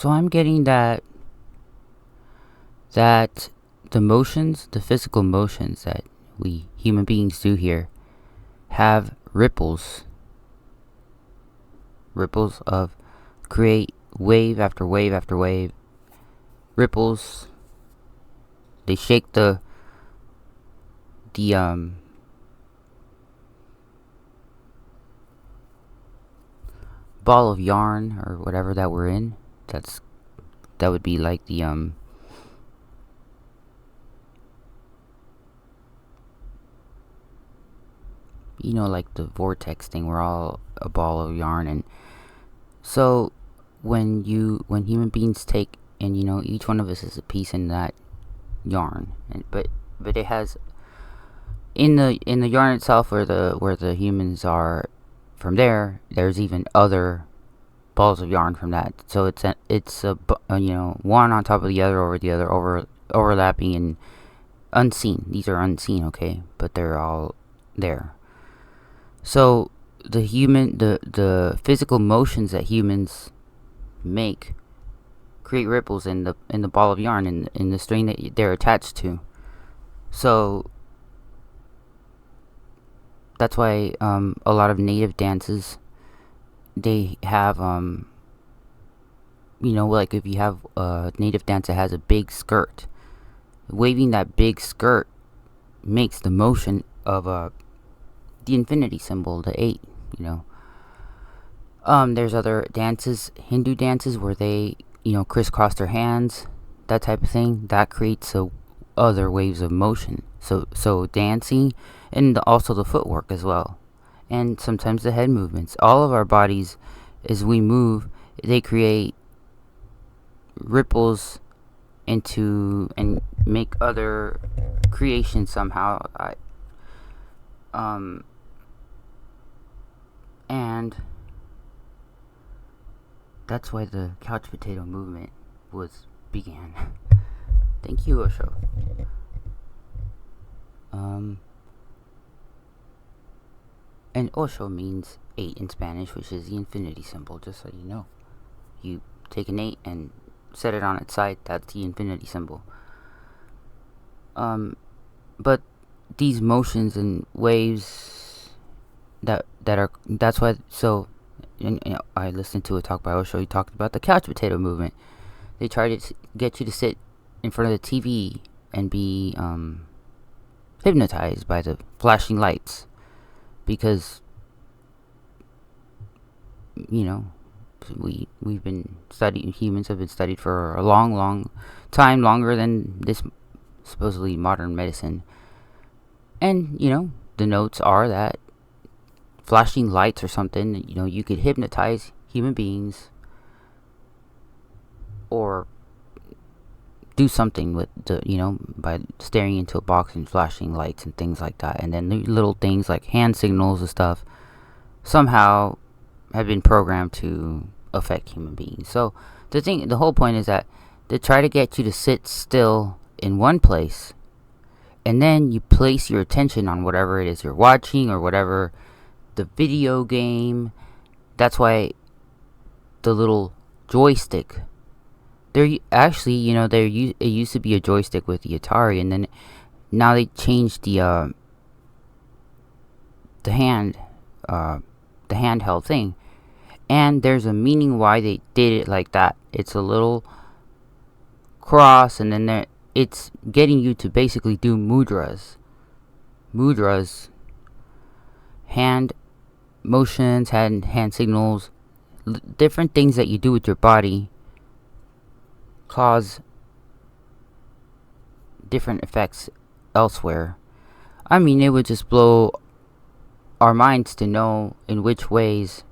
So I'm getting that the motions, the physical motions that we human beings do here, have ripples of create wave after wave after wave. Ripples. They shake the ball of yarn or whatever that we're in. That would be like the like the vortex thing. We're all a ball of yarn. And so when human beings take, and each one of us is a piece in that yarn, but it has in the yarn itself, where the humans are, from there's even other balls of yarn from that. So it's a one on top of the other, overlapping and unseen. These are unseen, okay, but they're all there. So the physical motions that humans make create ripples in the ball of yarn, in the string that they're attached to. So that's why a lot of native dances, they have like if you have a native dance that has a big skirt, waving that big skirt makes the motion of the infinity symbol, the 8. There's other dances, Hindu dances, where they crisscross their hands, that type of thing. That creates other waves of motion. So dancing, and also the footwork as well, and sometimes the head movements. All of our bodies, as we move, they create ripples into and make other creations somehow. And that's why the couch potato movement began. Thank you, Osho. And Osho means 8 in Spanish, which is the infinity symbol, just so you know. You take an 8 and set it on its side, that's the infinity symbol. But these motions and waves that's why. So I listened to a talk by Osho. He talked about the couch potato movement. They try to get you to sit in front of the TV and be hypnotized by the flashing lights, because we've been studying, humans have been studied for a long time, longer than this supposedly modern medicine. And the notes are that flashing lights or something, you could hypnotize human beings or do something with by staring into a box and flashing lights and things like that. And then little things like hand signals and stuff somehow have been programmed to affect human beings. So the whole point is that they try to get you to sit still in one place, and then you place your attention on whatever it is you're watching, or whatever the video game. That's why the little joystick, there actually, it used to be a joystick with the Atari, and then now they changed the handheld thing. And there's a meaning why they did it like that. It's a little cross, and then it's getting you to basically do mudras, hand motions, hand signals, different things that you do with your body cause different effects elsewhere. I mean, it would just blow our minds to know in which ways,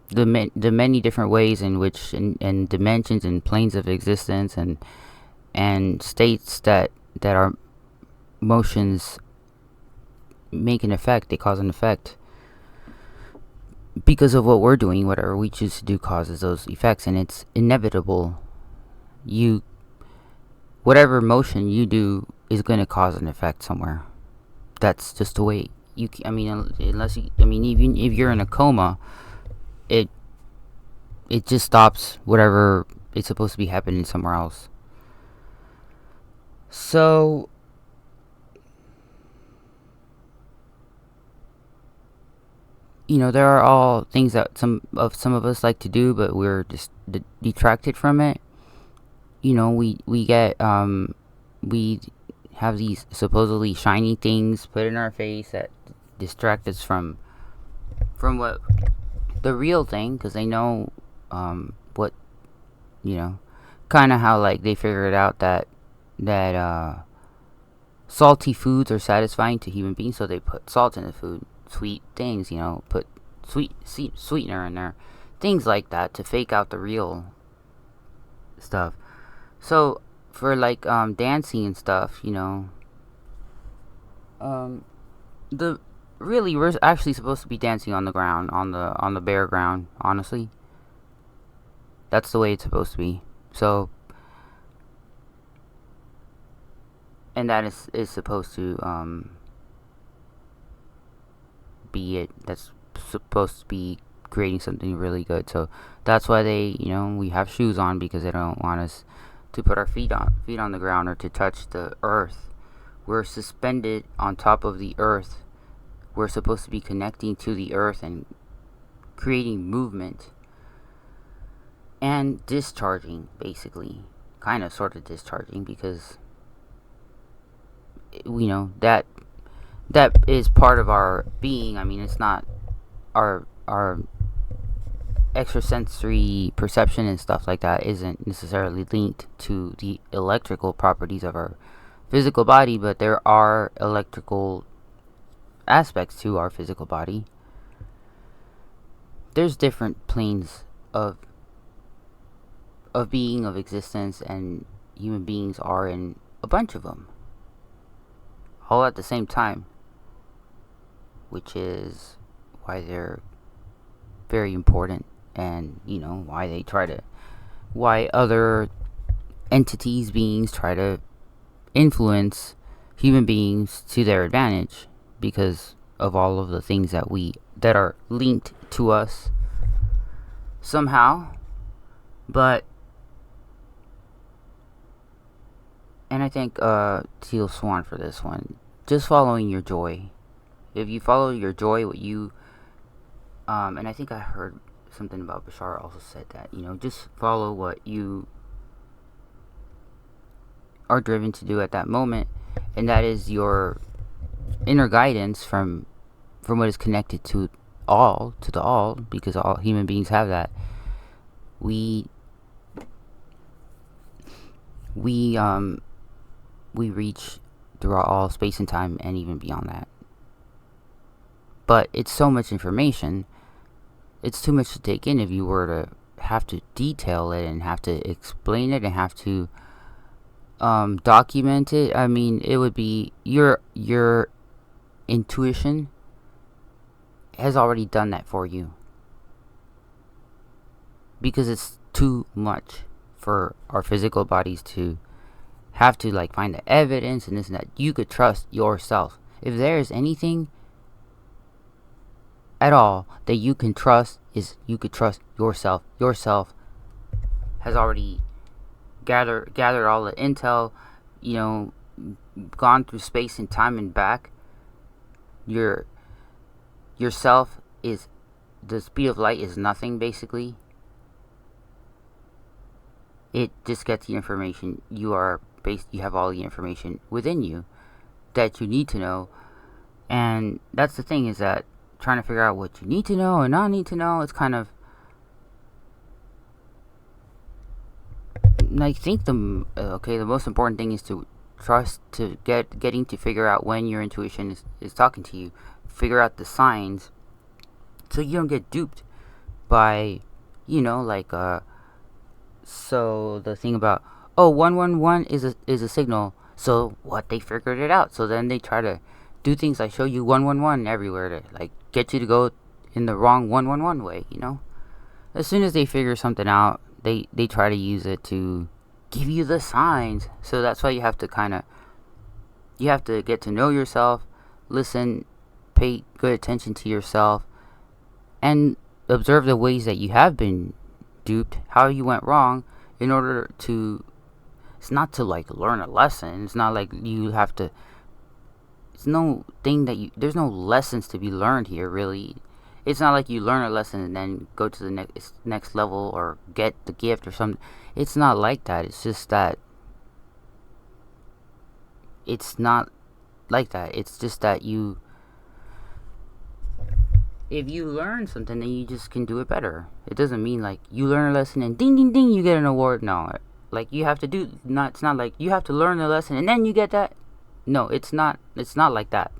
the many different ways in which, and dimensions and planes of existence and states that our motions make an effect. They cause an effect because of what we're doing. Whatever we choose to do causes those effects, and it's inevitable. Whatever motion you do is going to cause an effect somewhere. That's just the way even if you're in a coma, it just stops whatever it's supposed to be happening somewhere else. So there are all things that some of us like to do, but we're just detracted from it. We get we have these supposedly shiny things put in our face that distract us from what the real thing, because they know what kind of how, like, they figured out that salty foods are satisfying to human beings, so they put salt in the food, sweet things, put sweetener in there, things like that, to fake out the real stuff. So for like dancing and stuff, the really, we're actually supposed to be dancing on the ground, on the bare ground. Honestly, that's the way it's supposed to be. So, and that is supposed to be it. That's supposed to be creating something really good. So that's why they, we have shoes on, because they don't want us to put our feet on the ground or to touch the earth. We're suspended on top of the earth. We're supposed to be connecting to the earth and creating movement and discharging, basically, kind of sort of discharging, because that is part of our being. I mean, it's not our extrasensory perception and stuff like that isn't necessarily linked to the electrical properties of our physical body, but there are electrical aspects to our physical body. There's different planes of being, of existence, and human beings are in a bunch of them, all at the same time, which is why they're very important, and why other entities, beings, try to influence human beings to their advantage, because of all of the things that are linked to us somehow. But and I thank Teal Swan for this one. Just following your joy. If you follow your joy, what you and I think I heard something about Bashar also said that, just follow what you are driven to do at that moment, and that is your inner guidance from what is connected to the all, because all human beings have that. We reach throughout all space and time, and even beyond that. But it's so much information, it's too much to take in if you were to have to detail it and have to explain it and have to document it. I mean, it would be your intuition has already done that for you, because it's too much for our physical bodies to have to, like, find the evidence and this and that. You could trust yourself. If there is anything at all that you can trust, is you could trust yourself. Yourself has already gathered all the intel, gone through space and time and back. Yourself is, the speed of light is nothing, basically. It just gets the information. You have all the information within you that you need to know. And that's the thing, is that trying to figure out what you need to know and not need to know, it's kind of, I think the most important thing is to trust, to getting to figure out when your intuition is talking to you. Figure out the signs, so you don't get duped by, so the thing about, 111 is a signal. So what, they figured it out. So then they try to do things like show you 111 everywhere to, like, get you to go in the wrong 111 way, As soon as they figure something out, they try to use it to give you the signs. So that's why you have to get to know yourself, listen, pay good attention to yourself, and observe the ways that you have been duped, how you went wrong, in order to, it's not to like learn a lesson. It's not like you have to, it's no thing that you, there's no lessons to be learned here, really. It's not like you learn a lesson and then go to the next level or get the gift or something. It's not like that. It's just that it's not like that. It's just that you, if you learn something, then you just can do it better. It doesn't mean like you learn a lesson and ding ding ding you get an award. No, like you have to do, not, it's not like you have to learn the lesson and then you get that. No, it's not like that.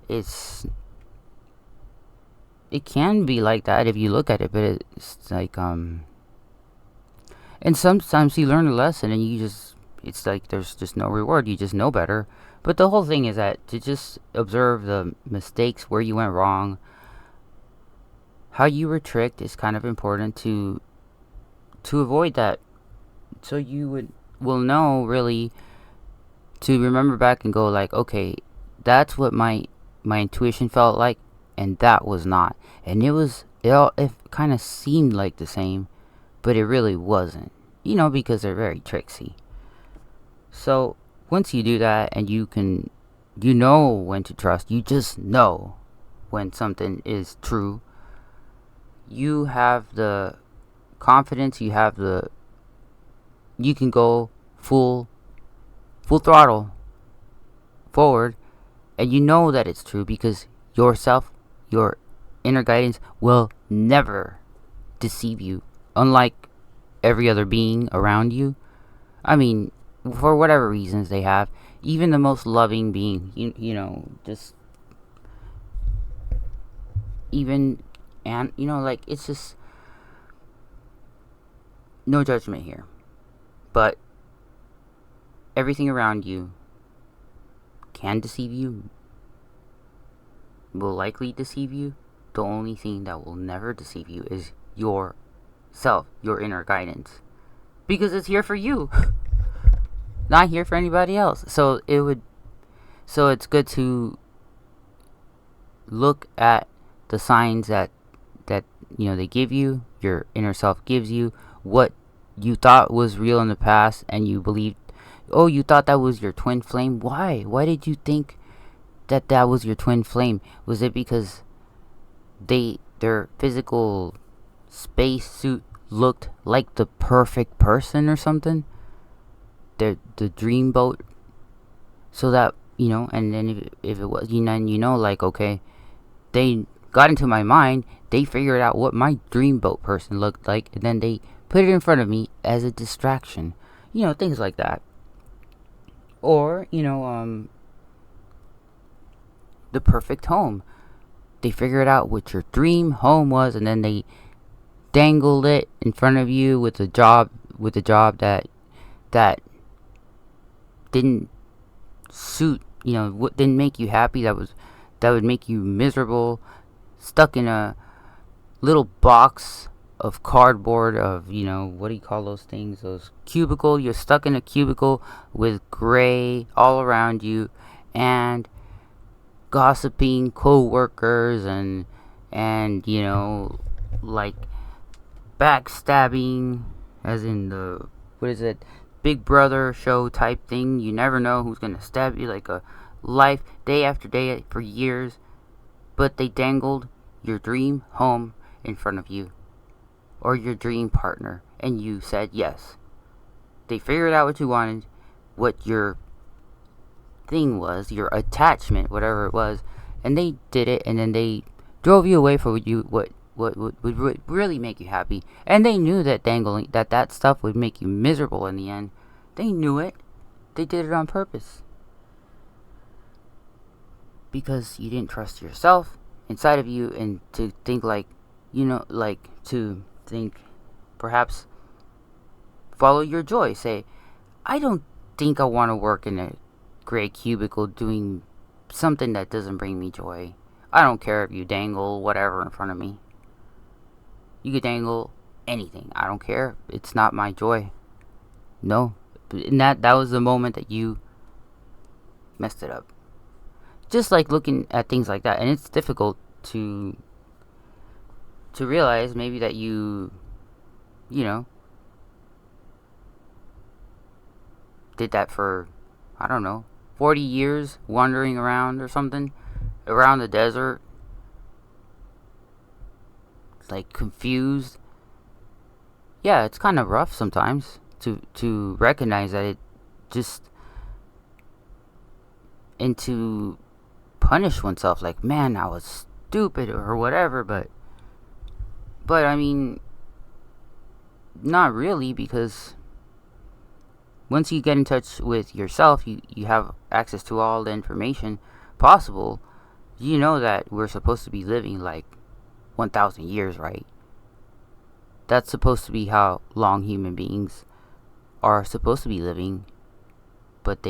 It can be like that if you look at it, but it's like and sometimes you learn a lesson and you just, it's like there's just no reward, you just know better. But the whole thing is that to just observe the mistakes, where you went wrong, how you were tricked, is kind of important to avoid that, so you will know really, to remember back and go like, okay, that's what my intuition felt like, and that was not. And it kind of seemed like the same, but it really wasn't, because they're very tricksy. So once you do that, and you know when to trust, you just know when something is true, you have the confidence, you can go full throttle forward, and you know that it's true, because yourself, your inner guidance, will never deceive you, unlike every other being around you. I mean, for whatever reasons they have, even the most loving being, just even, and like, it's just no judgment here, but everything around you can deceive you, will likely deceive you. The only thing that will never deceive you is yourself, your inner guidance, because it's here for you, not here for anybody else. So it's good to look at the signs that they give you, your inner self gives you, what you thought was real in the past, and you believed, oh, you thought that was your twin flame. Why did you think that was your twin flame? Was it because their physical space suit looked like the perfect person or something, the dream boat? So that, and then if it was, like, okay, they got into my mind, they figured out what my dreamboat person looked like, and then they put it in front of me as a distraction. Things like that. Or, the perfect home. They figured out what your dream home was, and then they dangled it in front of you with a job that didn't suit, what didn't make you happy, that would make you miserable, stuck in a little box of cardboard, of, what do you call those things, those cubicle. You're stuck in a cubicle with gray all around you, and gossiping co-workers, and like backstabbing, as in the, what is it, Big Brother show type thing. You never know who's gonna stab you, like a life, day after day, for years. But they dangled your dream home in front of you, or your dream partner, and you said yes. They figured out what you wanted, what your thing was, your attachment, whatever it was, and they did it, and then they drove you away from what would really make you happy. And they knew that dangling that stuff would make you miserable in the end. They knew it. They did it on purpose, because you didn't trust yourself inside of you, and to think to think, perhaps follow your joy. Say, I don't think I want to work in a gray cubicle doing something that doesn't bring me joy. I don't care if you dangle whatever in front of me. You could dangle anything. I don't care. It's not my joy. No. And that was the moment that you messed it up. Just like looking at things like that. And it's difficult to realize maybe that you you know, did that for, I don't know, 40 years wandering around or something, around the desert, like confused. Yeah, it's kind of rough sometimes to recognize that it just, and to punish oneself, like, man, I was stupid or whatever, but I mean, not really, because once you get in touch with yourself, you have access to all the information possible. You know that we're supposed to be living like 1,000 years, right? That's supposed to be how long human beings are supposed to be living, but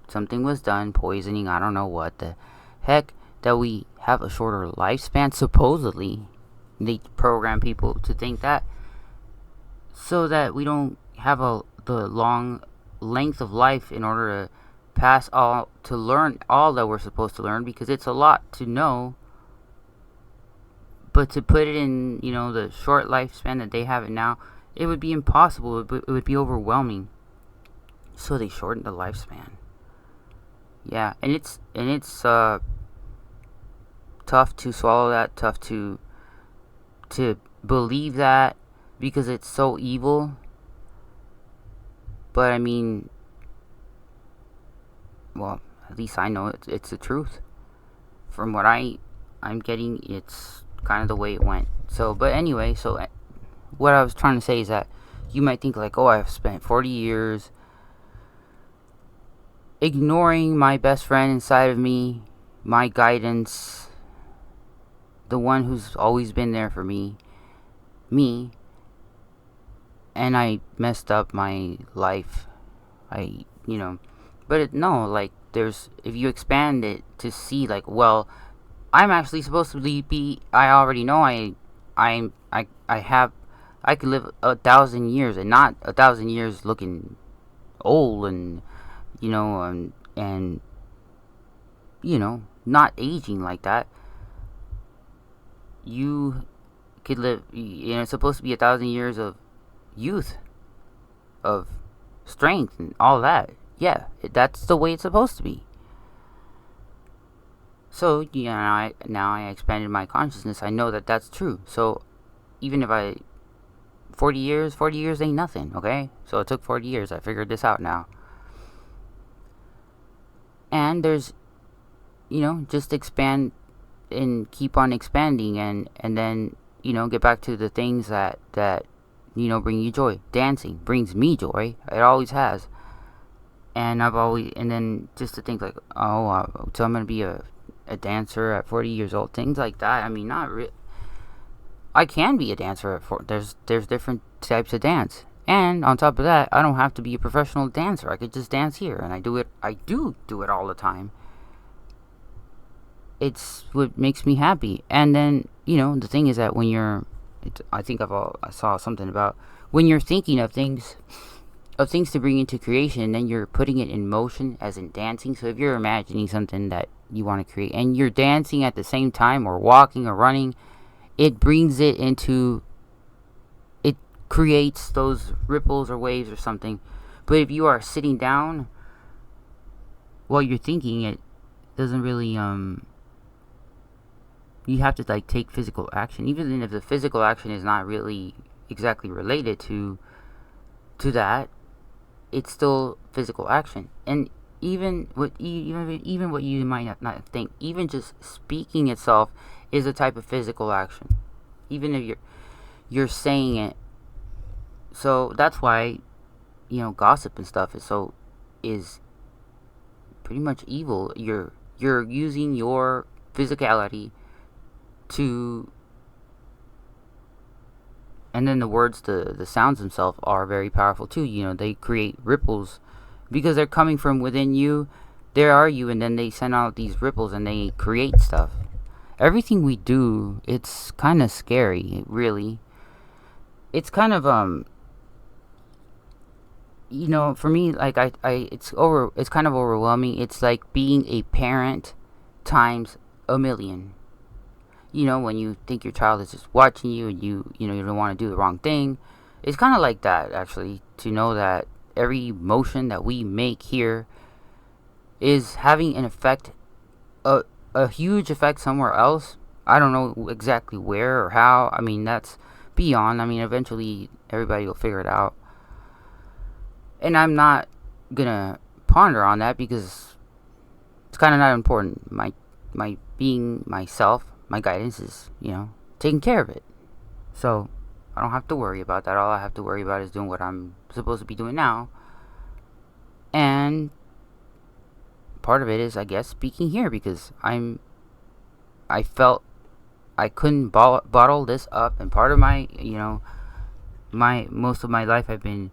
something was done, poisoning, I don't know what the heck, that we have a shorter lifespan, supposedly. They program people to think that, so that we don't have the long length of life in order to learn all that we're supposed to learn, because it's a lot to know. But to put it in, the short lifespan that they have it now, it would be impossible. It would be overwhelming. So they shortened the lifespan. Yeah, and it's tough to swallow that, tough to believe that, because it's so evil. But I mean, well, at least I know it's the truth. From what I'm getting, it's kind of the way it went. So, but anyway, so what I was trying to say is that you might think like, oh, I've spent 40 years ignoring my best friend inside of me, my guidance, the one who's always been there for me, and I messed up my life. But no, like, if you expand it to see, like, well, I'm actually supposed to be, I already know I could live 1,000 years, and not 1,000 years looking old and, and not aging like that. You could live, it's supposed to be 1,000 years of youth, of strength, and all that. Yeah, that's the way it's supposed to be. So, now I expanded my consciousness. I know that that's true. So, even if 40 years ain't nothing, okay? So, it took 40 years. I figured this out now. And there's, just expand and keep on expanding, and then, get back to the things that bring you joy. Dancing brings me joy. It always has. And then just to think like, oh, so I'm going to be a dancer at 40 years old, things like that. I mean, not really. I can be a dancer at 40. There's different types of dance, and on top of that, I don't have to be a professional dancer. I could just dance here, and I do it all the time. It's what makes me happy. And then, the thing is that when I saw something about when you're thinking of things to bring into creation, and then you're putting it in motion, as in dancing. So if you're imagining something that you want to create, and you're dancing at the same time, or walking or running, it brings it creates those ripples or waves or something. But if you are sitting down while you're thinking, it doesn't really, you have to like take physical action, even if the physical action is not really exactly related to that. It's still physical action. And even what you might not think, even just speaking itself is a type of physical action, even if you're saying it. So that's why, gossip and stuff is pretty much evil. You're using your physicality to, and then the words, the sounds themselves are very powerful too. They create ripples because they're coming from within you. There are you, and then they send out these ripples and they create stuff. Everything we do, it's kind of scary, really. It's kind of for me, like it's kind of overwhelming. It's like being a parent times a million. when you think your child is just watching you and you don't want to do the wrong thing. It's kind of like that, actually, to know that every motion that we make here is having an effect, a huge effect somewhere else. I don't know exactly where or how. I mean, that's beyond. I mean, eventually everybody will figure it out. And I'm not gonna ponder on that because it's kind of not important. My being myself, my guidance is, taking care of it. So I don't have to worry about that. All I have to worry about is doing what I'm supposed to be doing now. And part of it is, I guess, speaking here because I felt I couldn't bottle this up, and part of my, most of my life I've been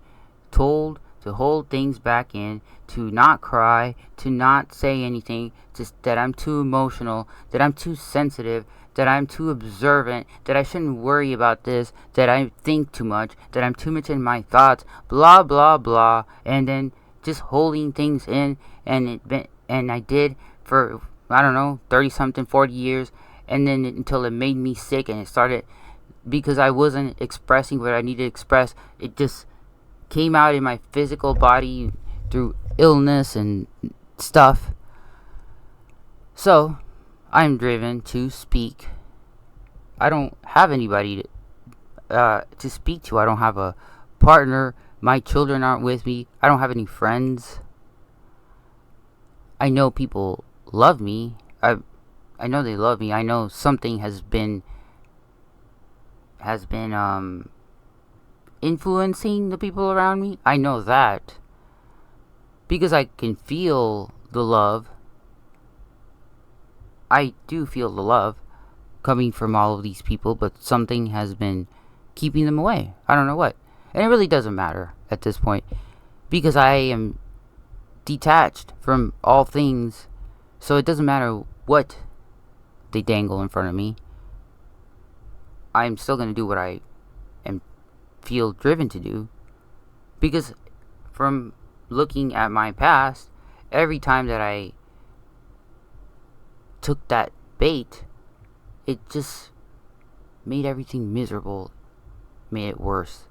told to hold things back in, to not cry, to not say anything, just that I'm too emotional, that I'm too sensitive, that I'm too observant, that I shouldn't worry about this, that I think too much, that I'm too much in my thoughts, blah blah blah, and then just holding things in, and I did for, I don't know, 30 something, 40 years, and then until it made me sick, and it started because I wasn't expressing what I needed to express. It just came out in my physical body through illness and stuff. So I'm driven to speak. I don't have anybody to speak to. I don't have a partner. My children aren't with me. I don't have any friends. I know people love me. I know they love me. I know something has been influencing the people around me. I know that because I can feel the love. I do feel the love coming from all of these people, but something has been keeping them away. I don't know what. And it really doesn't matter at this point because I am detached from all things. So it doesn't matter what they dangle in front of me. I'm still going to do what I am feel driven to do, because from looking at my past, every time that I took that bait, it just made everything miserable, made it worse.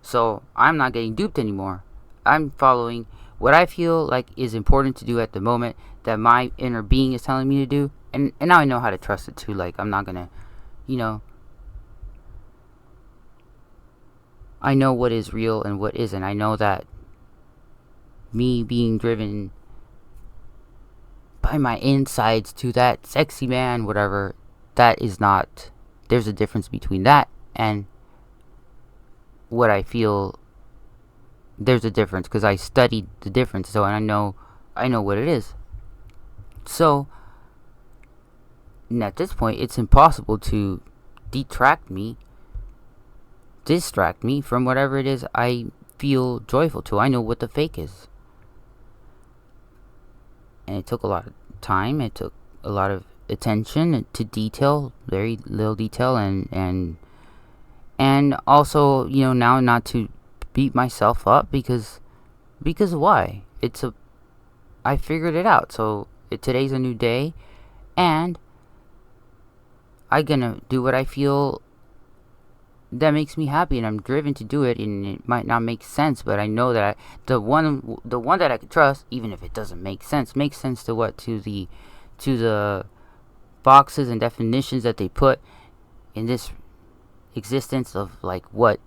So I'm not getting duped anymore. I'm following what I feel like is important to do at the moment, that my inner being is telling me to do, and now I know how to trust it too. Like, I'm not gonna, I know what is real and what isn't. I know that me being driven by my insides to that sexy man, whatever, that is not, there's a difference between that and what I feel. There's a difference because I studied the difference, so I know what it is. So at this point, it's impossible to distract me from whatever it is I feel joyful to. I know what the fake is. And it took a lot of time. It took a lot of attention to detail, very little detail, and also, now not to beat myself up because why? I figured it out. So today's a new day, and I'm gonna do what I feel that makes me happy, and I'm driven to do it. And it might not make sense, but I know that the one that I can trust, even if it doesn't make sense to what, to the boxes and definitions that they put in this existence of, like, what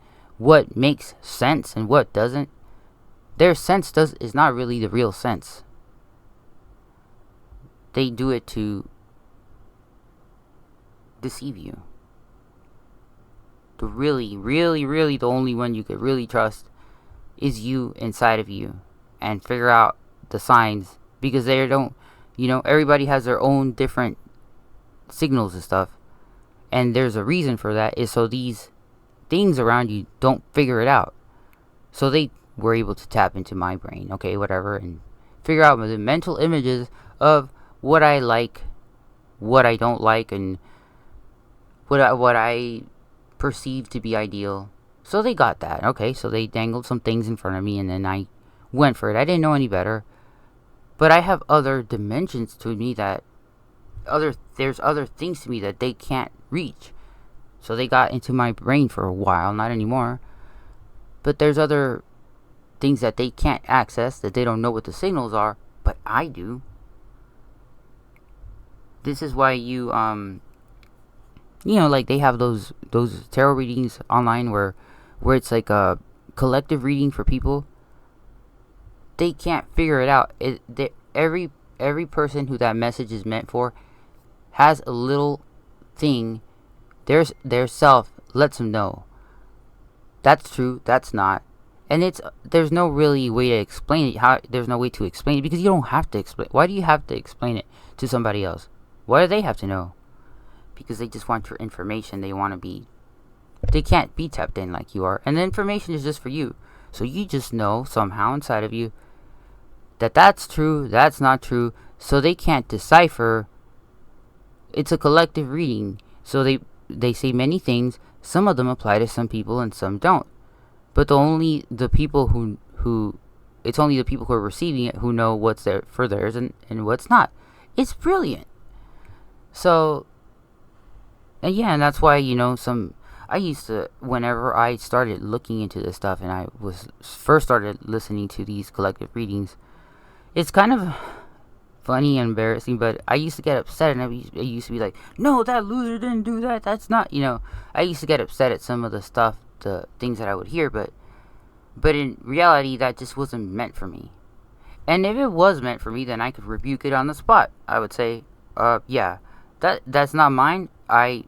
makes sense and what doesn't. Their sense is not really the real sense. They do it to deceive you. The really, really, really, the only one you could really trust is you inside of you, and figure out the signs, because they don't, everybody has their own different signals and stuff, and there's a reason for that, is so these things around you don't figure it out. So they were able to tap into my brain, okay, whatever, and figure out the mental images of what I like, what I don't like, and what I perceived to be ideal. So they got that. Okay, so they dangled some things in front of me, and then I went for it. I didn't know any better, but I have other dimensions to me that there's other things to me that they can't reach. So they got into my brain for a while, not anymore. But there's other things that they can't access, that they don't know what the signals are, but I do. This is why like they have those tarot readings online where it's like a collective reading for people. They can't figure it out. Every person who that message is meant for has a little thing. Their self lets them know that's true, that's not, and there's no really way to explain it. There's no way to explain it because you don't have to explain. Why do you have to explain it to somebody else? Why do they have to know? Because they just want your information. They can't be tapped in like you are, and the information is just for you. So you just know somehow inside of you that that's true, that's not true. So they can't decipher. It's a collective reading, so they say many things. Some of them apply to some people and some don't. But only the people it's only the people who are receiving it who know what's there for theirs and what's not. It's brilliant. So, and that's why, I used to, whenever I started looking into this stuff and I was first started listening to these collective readings, it's kind of funny and embarrassing, but I used to get upset, and I used to be like, no, that loser didn't do that, that's not, I used to get upset at some of the stuff, the things that I would hear, but in reality, that just wasn't meant for me. And if it was meant for me, then I could rebuke it on the spot. I would say, yeah, that's not mine. I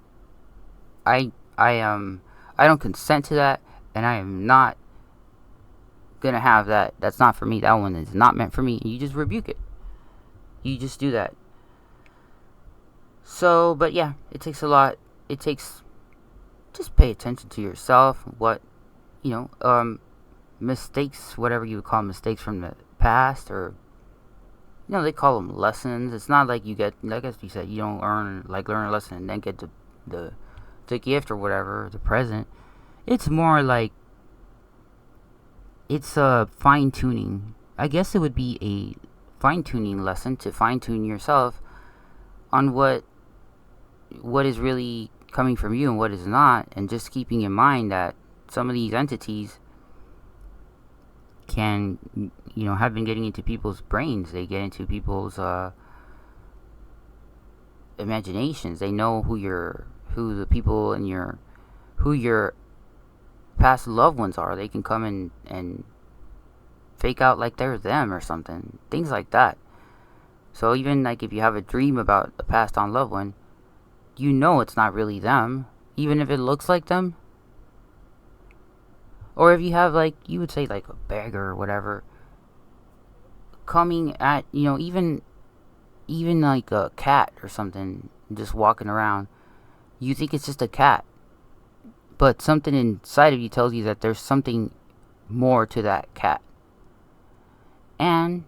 don't consent to that, and I am not gonna have that. That's not for me. That one is not meant for me. And you just rebuke it. You just do that. So, but yeah, it takes a lot. Just pay attention to yourself. What, mistakes, whatever you would call mistakes from the past, or, they call them lessons. It's not like you get, like as you said, you don't learn a lesson and then get the gift or whatever, the present. It's more like, it's a fine-tuning. I guess it would be a fine-tuning lesson to fine-tune yourself on what is really coming from you and what is not, and just keeping in mind that some of these entities can, have been getting into people's brains. They get into people's imaginations. They know who the people in who your past loved ones are. They can come and fake out like they're them or something. Things like that. So even like if you have a dream about a passed on loved one, it's not really them, even if it looks like them. Or if you have, like, you would say like a beggar or whatever coming at, even like a cat or something just walking around, you think it's just a cat, but something inside of you tells you that there's something more to that cat. And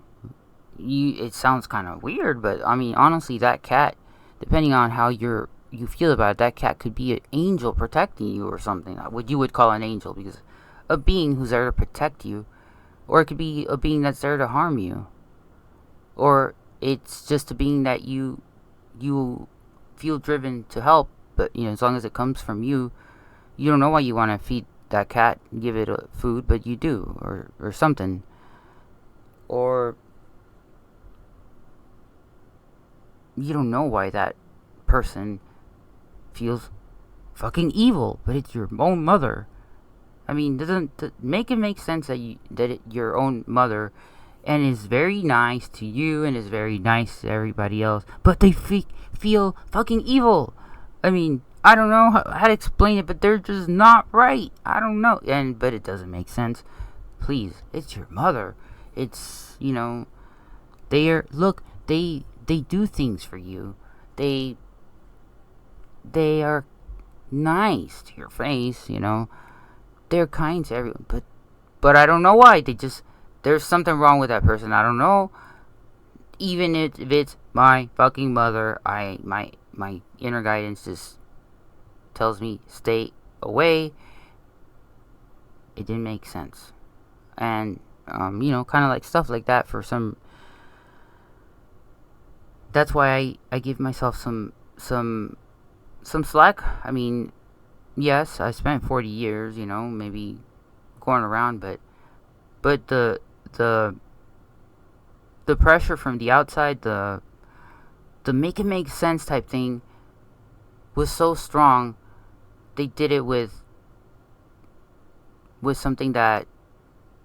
it sounds kind of weird, but I mean, honestly, that cat, depending on how you feel about it, that cat could be an angel protecting you or something. What you would call an angel, because a being who's there to protect you, or it could be a being that's there to harm you, or it's just a being that you feel driven to help, but as long as it comes from you, you don't know why you want to feed that cat, give it food, but you do, or something. Or you don't know why that person feels fucking evil, but it's your own mother. I mean, doesn't make it make sense that your own mother, and is very nice to you and is very nice to everybody else, but they feel fucking evil. I mean, I don't know how to explain it, but they're just not right. I don't know, but it doesn't make sense. Please, it's your mother. It's, they do things for you. They are nice to your face, They're kind to everyone, but I don't know why. There's something wrong with that person. I don't know. Even if it's my fucking mother, my inner guidance just tells me stay away. It didn't make sense, and kind of like stuff like that for some that's why I give myself some slack. I mean, yes, I spent 40 years, maybe going around, but the the pressure from the outside, the make it make sense type thing was so strong. They did it with something that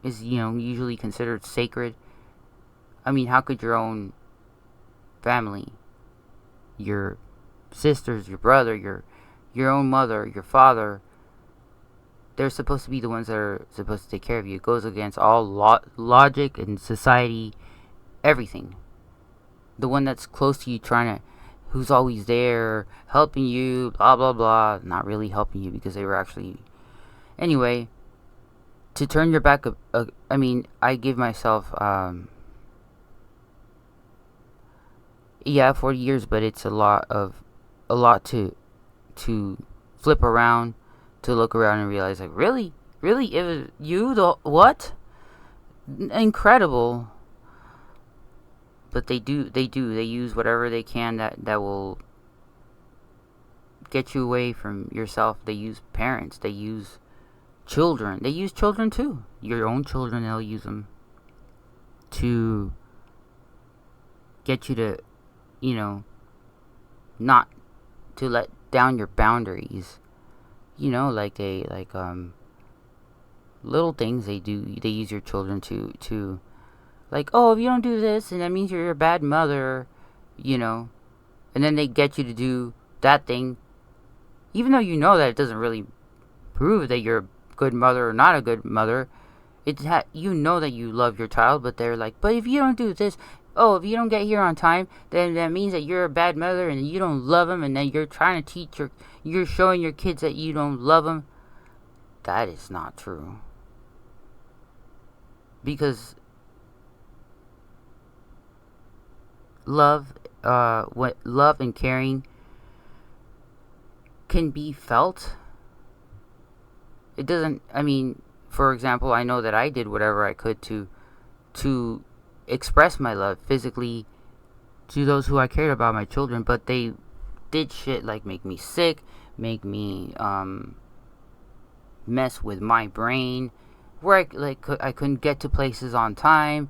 is, usually considered sacred. I mean, how could your own family, your sisters, your brother, your own mother, your father, they're supposed to be the ones that are supposed to take care of you. It goes against all logic and society, everything. The one that's close to you, who's always there, helping you, blah blah blah. Not really helping you because they were actually. Anyway, to turn your back. I mean, I give myself, yeah, 40 years, but it's a lot to flip around, to look around and realize, like, really, it was you, the what? Incredible. But they use whatever they can that will get you away from yourself. They use parents, they use children, too, your own children. They'll use them to get you to, not to let down your boundaries. Little things they do. They use your children to like, oh, if you don't do this, and that means you're a bad mother, and then they get you to do that thing, even though you know that it doesn't really prove that you're a good mother or not a good mother. You know that you love your child, but they're like, but if you don't do this, oh, if you don't get here on time, then that means that you're a bad mother and you don't love them, and then you're trying to you're showing your kids that you don't love them. That is not true. Because love and caring can be felt. It doesn't, I mean, for example, I know that I did whatever I could to express my love physically to those who I cared about, my children, but they did shit like make me sick, make me mess with my brain, where I couldn't get to places on time.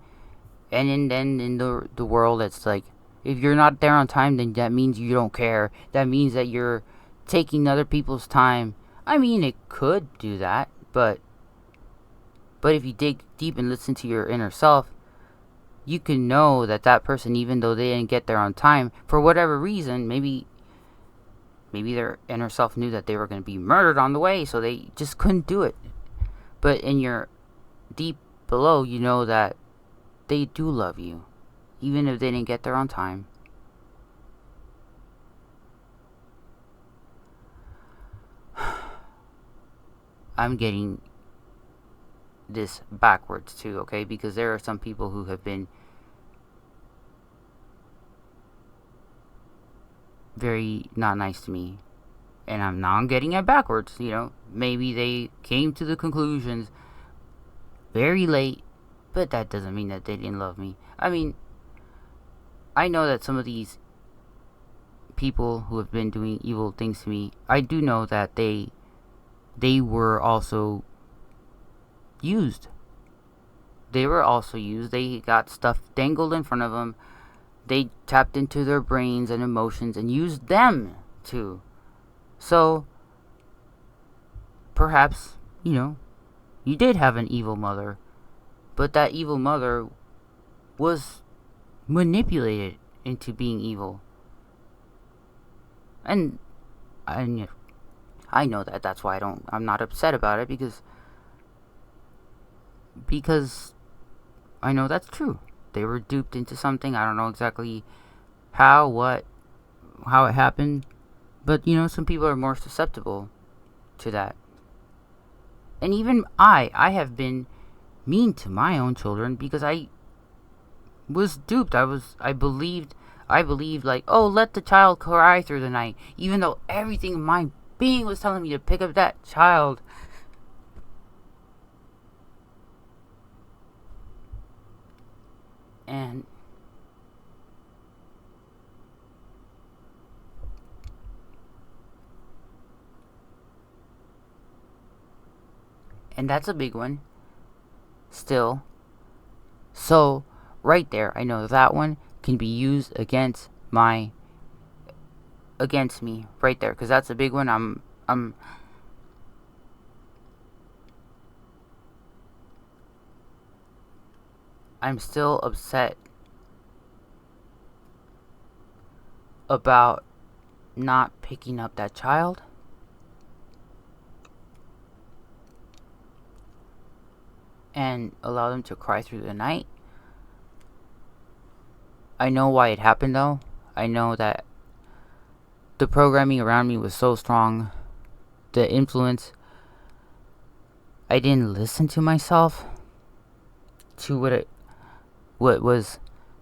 And then in the world, it's like, if you're not there on time, then that means you don't care. That means that you're taking other people's time. I mean, it could do that, but if you dig deep and listen to your inner self, you can know that person, even though they didn't get there on time, for whatever reason, maybe their inner self knew that they were going to be murdered on the way, so they just couldn't do it. But in your deep below, you know that they do love you, even if they didn't get there on time. I'm getting this backwards too, okay? Because there are some people who have been very not nice to me, and I'm getting it backwards. Maybe they came to the conclusions very late, but that doesn't mean that they didn't love me. I mean, I know that some of these people who have been doing evil things to me, I do know that they were also used. They were also used. They got stuff dangled in front of them. They tapped into their brains and emotions and used them too. So, perhaps, you did have an evil mother, but that evil mother was manipulated into being evil. And I know that. That's why I'm not upset about it, because I know that's true. They were duped into something. I don't know exactly how it happened, but some people are more susceptible to that. And even I have been mean to my own children because I was duped. I believed like, oh, let the child cry through the night, even though everything in my being was telling me to pick up that child. And And that's a big one. Still. So, right there, I know that one can be used against me right there, because that's a big one. I'm still upset about not picking up that child. And allow them to cry through the night. I know why it happened though. I know that the programming around me was so strong. The influence. I didn't listen to myself. To what was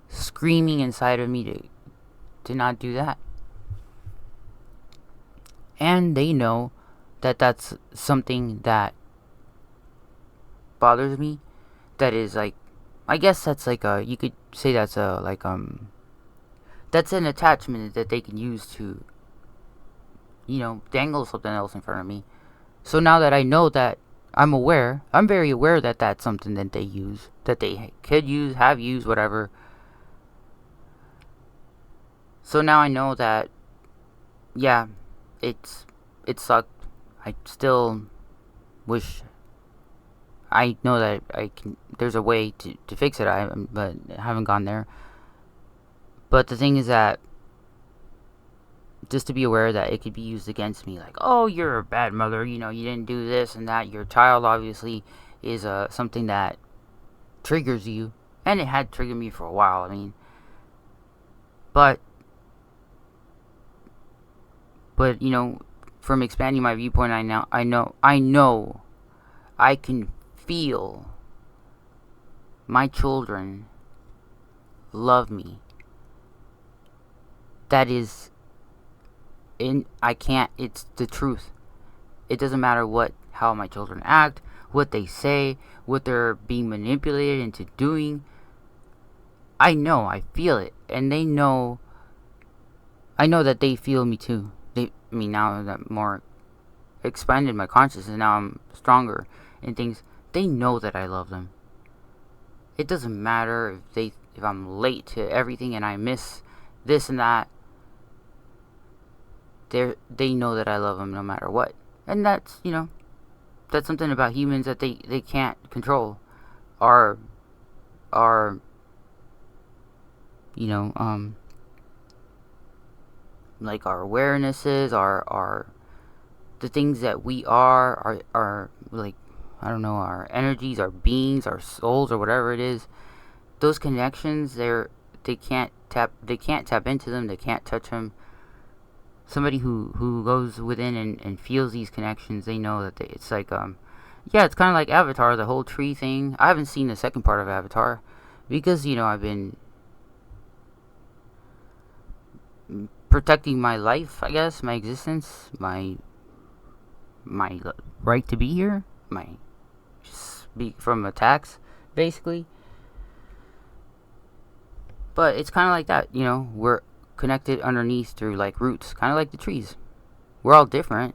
screaming inside of me to not do that. And they know that that's something that bothers me. That is like, I guess that's like you could say that's that's an attachment that they can use to, dangle something else in front of me. So now that I know that, I'm very aware that that's something that they use, that they could use, have used, whatever. So now I know that, yeah, it sucked. I still wish, I know that there's a way to fix it, but I haven't gone there. But the thing is that, just to be aware that it could be used against me, like, oh, you're a bad mother, you didn't do this and that. Your child obviously is something that triggers you, and it had triggered me for a while. I mean, but from expanding my viewpoint, I know, I can feel my children love me. That is, it's the truth. It doesn't matter how my children act, what they say, what they're being manipulated into doing. I feel it, and I know that they feel me too. Now that I'm more expanded my consciousness, now I'm stronger in things. They know that I love them. It doesn't matter if I'm late to everything and I miss this and that. They know that I love them no matter what. And that's, that's something about humans that they can't control. Our like our awarenesses, our the things that we are like, I don't know, our energies, our beings, our souls, or whatever it is. Those connections, they can't tap into them. They can't touch them. Somebody who goes within and feels these connections, they know that it's like, it's kind of like Avatar, the whole tree thing. I haven't seen the second part of Avatar because, I've been protecting my life, I guess, my existence, my right to be here, from attacks, basically. But it's kind of like that, we're connected underneath through like roots, kind of like the trees. We're all different.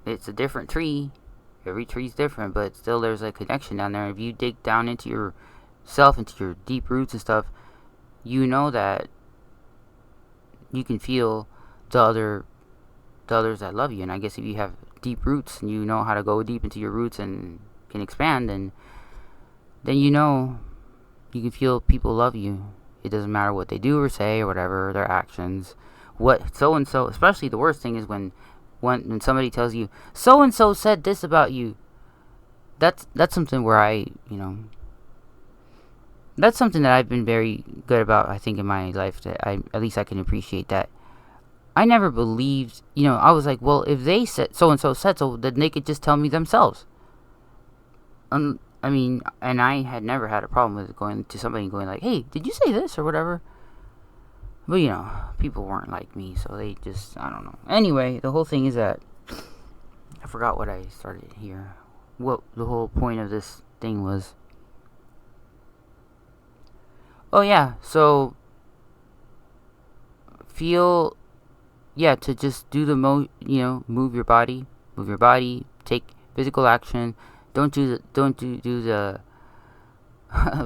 It's a different tree. Every tree's different, but still there's a connection down there. If you dig down into yourself, into your deep roots and stuff, you know that you can feel the others that love you. And I guess if you have deep roots and you know how to go deep into your roots and can expand, then you can feel people love you. It doesn't matter what they do or say or whatever, their actions. What so-and-so, especially the worst thing is when somebody tells you, so-and-so said this about you. That's something where that's something that I've been very good about, I think, in my life, that at least I can appreciate that. I never believed, I was like, well, if they said so-and-so said so, then they could just tell me themselves. And I had never had a problem with going to somebody and going like, hey, did you say this or whatever? But, people weren't like me, so they just, I don't know. Anyway, the whole thing is that, I forgot what I started here. What the whole point of this thing was. Oh, yeah, so, to just do the move your body, physical action. Don't do the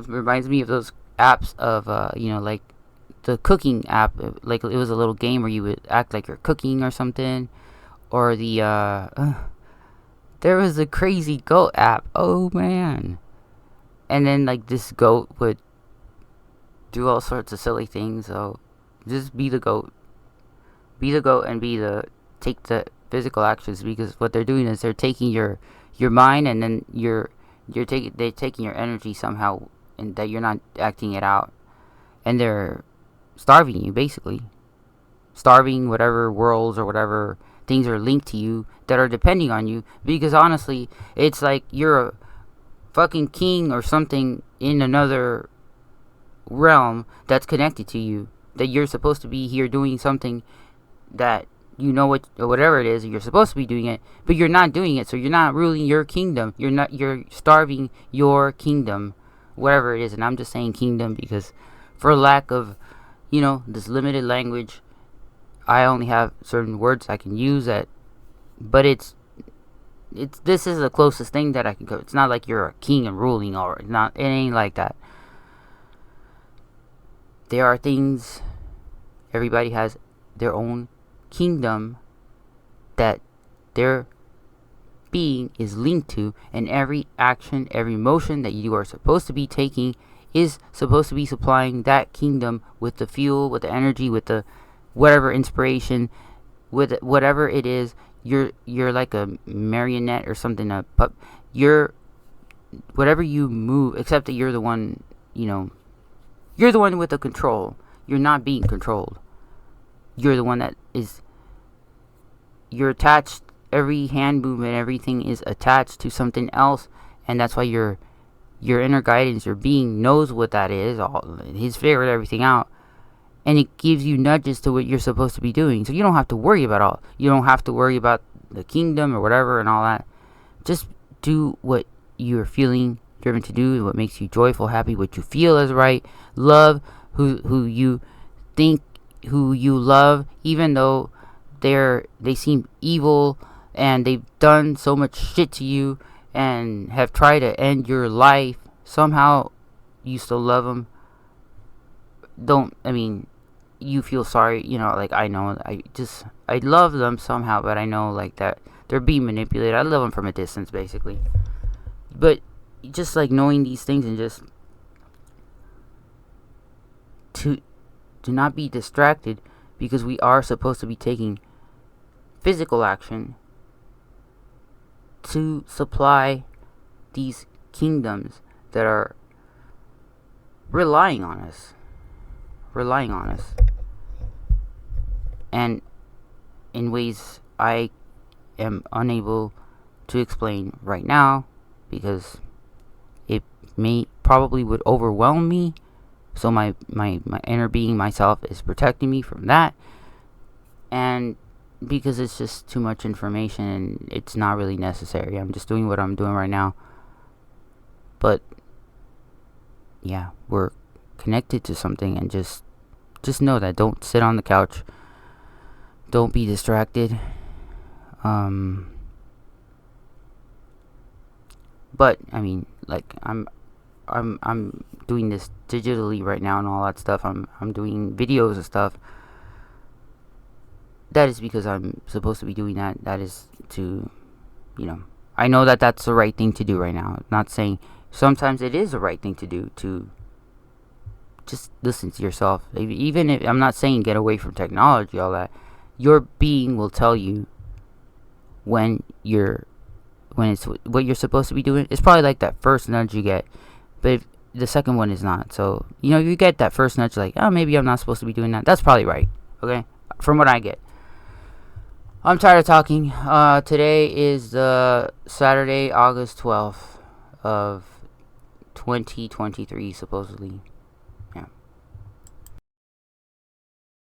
reminds me of those apps of like the cooking app. Like it was a little game where you would act like you're cooking or something. Or the there was a crazy goat app. Oh man. And then like this goat would do all sorts of silly things. So just be the goat. Be the goat and take the physical actions, because what they're doing is they're taking your mind, and then they're taking your energy somehow, and that you're not acting it out, and they're starving you, basically starving whatever worlds or whatever things are linked to you that are depending on you, because honestly it's like you're a fucking king or something in another realm that's connected to you, that you're supposed to be here doing something that whatever it is, you're supposed to be doing it, but you're not doing it, so you're not ruling your kingdom. You're starving your kingdom, whatever it is. And I'm just saying kingdom because for lack of this limited language, I only have certain words I can use but this is the closest thing that I can go. It's not like you're a king and ruling, or it ain't like that. There are things, everybody has their own kingdom that their being is linked to, and every action, every motion that you are supposed to be taking is supposed to be supplying that kingdom with the fuel, with the energy, with the whatever inspiration, with whatever it is. You're like a marionette or something. You're whatever you move, except that you're the one. You're the one with the control. You're not being controlled. You're the one that is. You're attached. Every hand movement, everything is attached to something else, and that's why your inner guidance, your being knows what that is. He's figured everything out, and it gives you nudges to what you're supposed to be doing. So you don't have to worry about You don't have to worry about the kingdom or whatever and all that. Just do what you're feeling driven to do, what makes you joyful, happy, what you feel is right. Love who you think, who you love, even though they seem evil and they've done so much shit to you and have tried to end your life. Somehow you still love them. You feel sorry, like I know, I love them somehow, but I know like that they're being manipulated. I love them from a distance, basically. But just like knowing these things, and just to not be distracted, because we are supposed to be taking physical action to supply these kingdoms that are relying on us, and in ways I am unable to explain right now, because it probably would overwhelm me. So my inner being, myself, is protecting me from that, and because it's just too much information and it's not really necessary. I'm just doing what I'm doing right now. But yeah, we're connected to something, and just know that. Don't sit on the couch. Don't be distracted. But like I'm doing this digitally right now and all that stuff. I'm doing videos and stuff. That is because I'm supposed to be doing that. That is to, I know that that's the right thing to do right now. I'm not saying sometimes it is the right thing to do, to just listen to yourself. Even if I'm not saying get away from technology, all that. Your being will tell you when it's what you're supposed to be doing. It's probably like that first nudge you get, but if the second one is not. So you get that first nudge, like, oh, maybe I'm not supposed to be doing that. That's probably right. Okay, from what I get. I'm tired of talking. Today is Saturday, August 12th of 2023, supposedly.